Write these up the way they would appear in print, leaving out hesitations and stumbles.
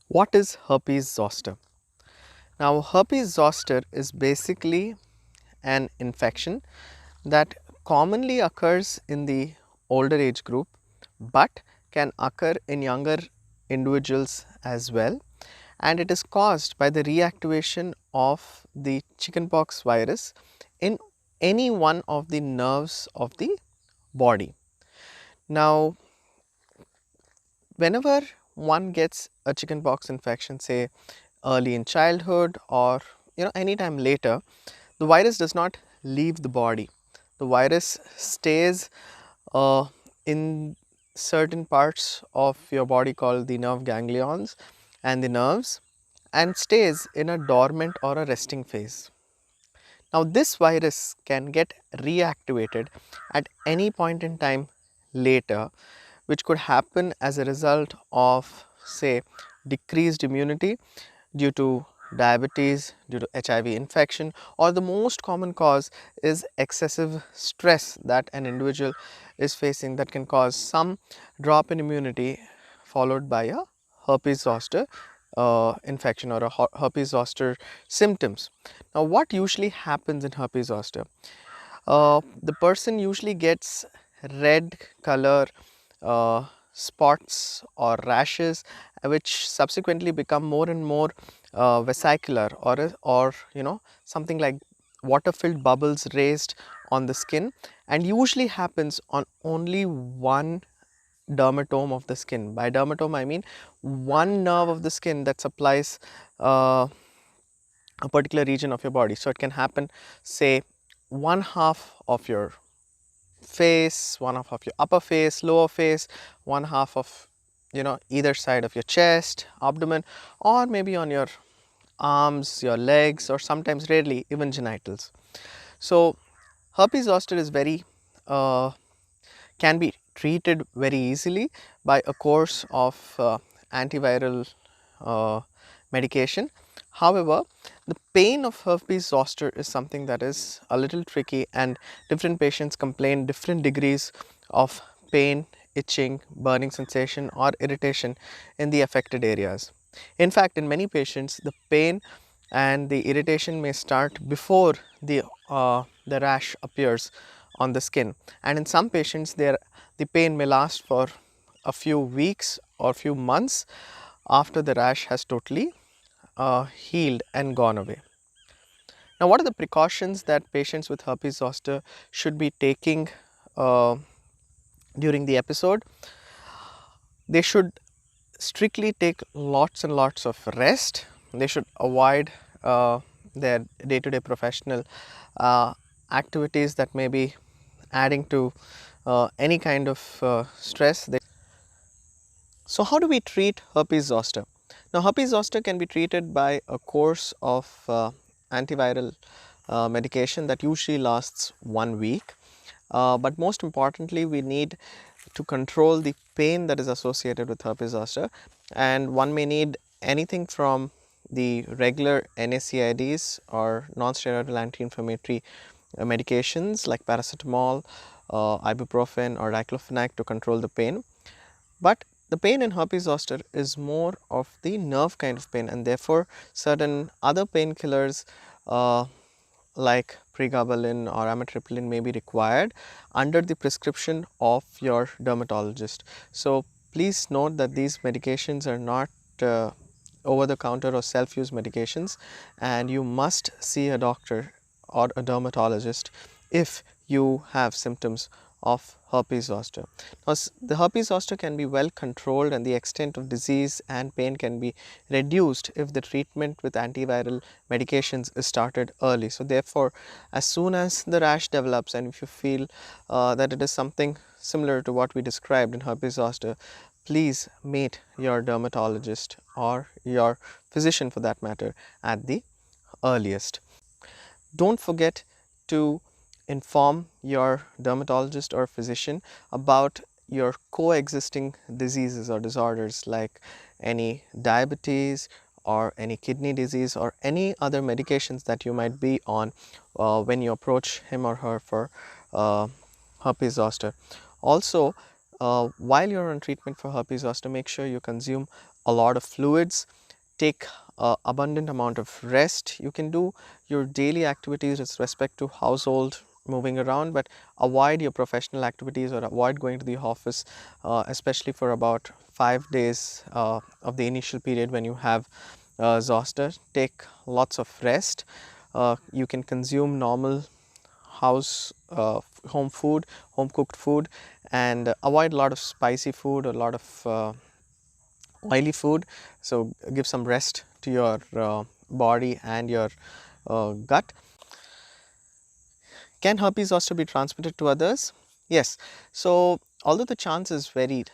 What is herpes zoster? Now, herpes zoster is basically an infection that commonly occurs in the older age group, but can occur in younger individuals as well, and it is caused by the reactivation of the chickenpox virus in any one of the nerves of the body. Now, whenever one gets a chickenpox infection, say early in childhood or anytime later, the virus does not leave the body. The virus stays in certain parts of your body called the nerve ganglions and the nerves, and stays in a dormant or a resting phase. Now this virus can get reactivated at any point in time later, which could happen as a result of, say, decreased immunity due to diabetes, due to HIV infection, or the most common cause is excessive stress that an individual is facing, that can cause some drop in immunity followed by a herpes zoster infection or a herpes zoster symptoms. Now what usually happens in herpes zoster? The person usually gets red color spots or rashes, which subsequently become more and more vesicular, or something like water filled bubbles raised on the skin, and usually happens on only one dermatome of the skin. By dermatome I mean one nerve of the skin that supplies a particular region of your body. So it can happen, say, one half of your face, one half of your upper face, lower face, one half of either side of your chest, abdomen, or maybe on your arms, your legs, or sometimes, rarely, even genitals. So herpes zoster is very can be treated very easily by a course of antiviral medication. However, the pain of herpes zoster is something that is a little tricky, and different patients complain different degrees of pain, itching, burning sensation or irritation in the affected areas. In fact, in many patients the pain and the irritation may start before the rash appears on the skin, and in some patients the pain may last for a few weeks or few months after the rash has totally healed and gone away. Now, what are the precautions that patients with herpes zoster should be taking during the episode? They should strictly take lots and lots of rest. They should avoid their day-to-day professional activities that may be adding to any kind of stress. So how do we treat herpes zoster? Now herpes zoster can be treated by a course of antiviral medication that usually lasts 1 week. But most importantly, we need to control the pain that is associated with herpes zoster, and one may need anything from the regular NSAIDs or non-steroidal anti-inflammatory medications like paracetamol, ibuprofen or diclofenac to control the pain. But the pain in herpes zoster is more of the nerve kind of pain, and therefore certain other painkillers like pregabalin or amitriptyline may be required under the prescription of your dermatologist. So please note that these medications are not over the counter or self use medications, and you must see a doctor or a dermatologist if you have symptoms of herpes zoster. Now, the herpes zoster can be well controlled, and the extent of disease and pain can be reduced if the treatment with antiviral medications is started early. So therefore, as soon as the rash develops and if you feel that it is something similar to what we described in herpes zoster, please meet your dermatologist or your physician for that matter at the earliest. Don't forget to inform your dermatologist or physician about your coexisting diseases or disorders like any diabetes or any kidney disease or any other medications that you might be on when you approach him or her for herpes zoster. Also, while you're on treatment for herpes zoster, make sure you consume a lot of fluids, take abundant amount of rest. You can do your daily activities with respect to household, moving around, but avoid your professional activities or avoid going to the office, especially for about 5 days of the initial period when you have zoster. Take lots of rest. You can consume normal house home food, home cooked food, and avoid a lot of spicy food or a lot of oily food. So give some rest to your body and your gut. Can herpes zoster be transmitted to others? Yes. So although the chance is very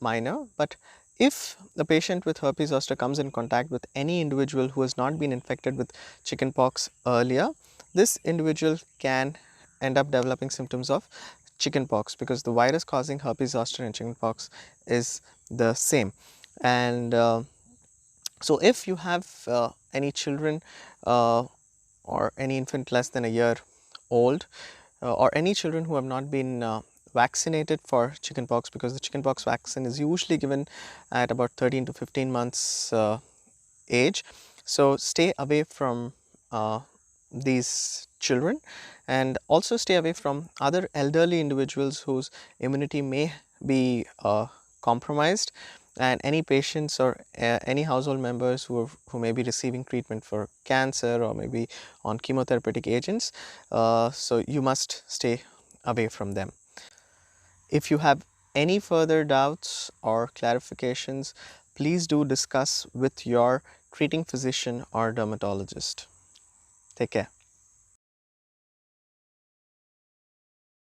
minor, but if the patient with herpes zoster comes in contact with any individual who has not been infected with chickenpox earlier, this individual can end up developing symptoms of chickenpox, because the virus causing herpes zoster and chickenpox is the same. And so if you have any children or any infant less than a year old, or any children who have not been vaccinated for chickenpox, because the chickenpox vaccine is usually given at about 13 to 15 months age. So stay away from these children, and also stay away from other elderly individuals whose immunity may be compromised, and any patients or any household members who may be receiving treatment for cancer or maybe on chemotherapeutic agents. So you must stay away from them. If you have any further doubts or clarifications, please do discuss with your treating physician or dermatologist. Take care.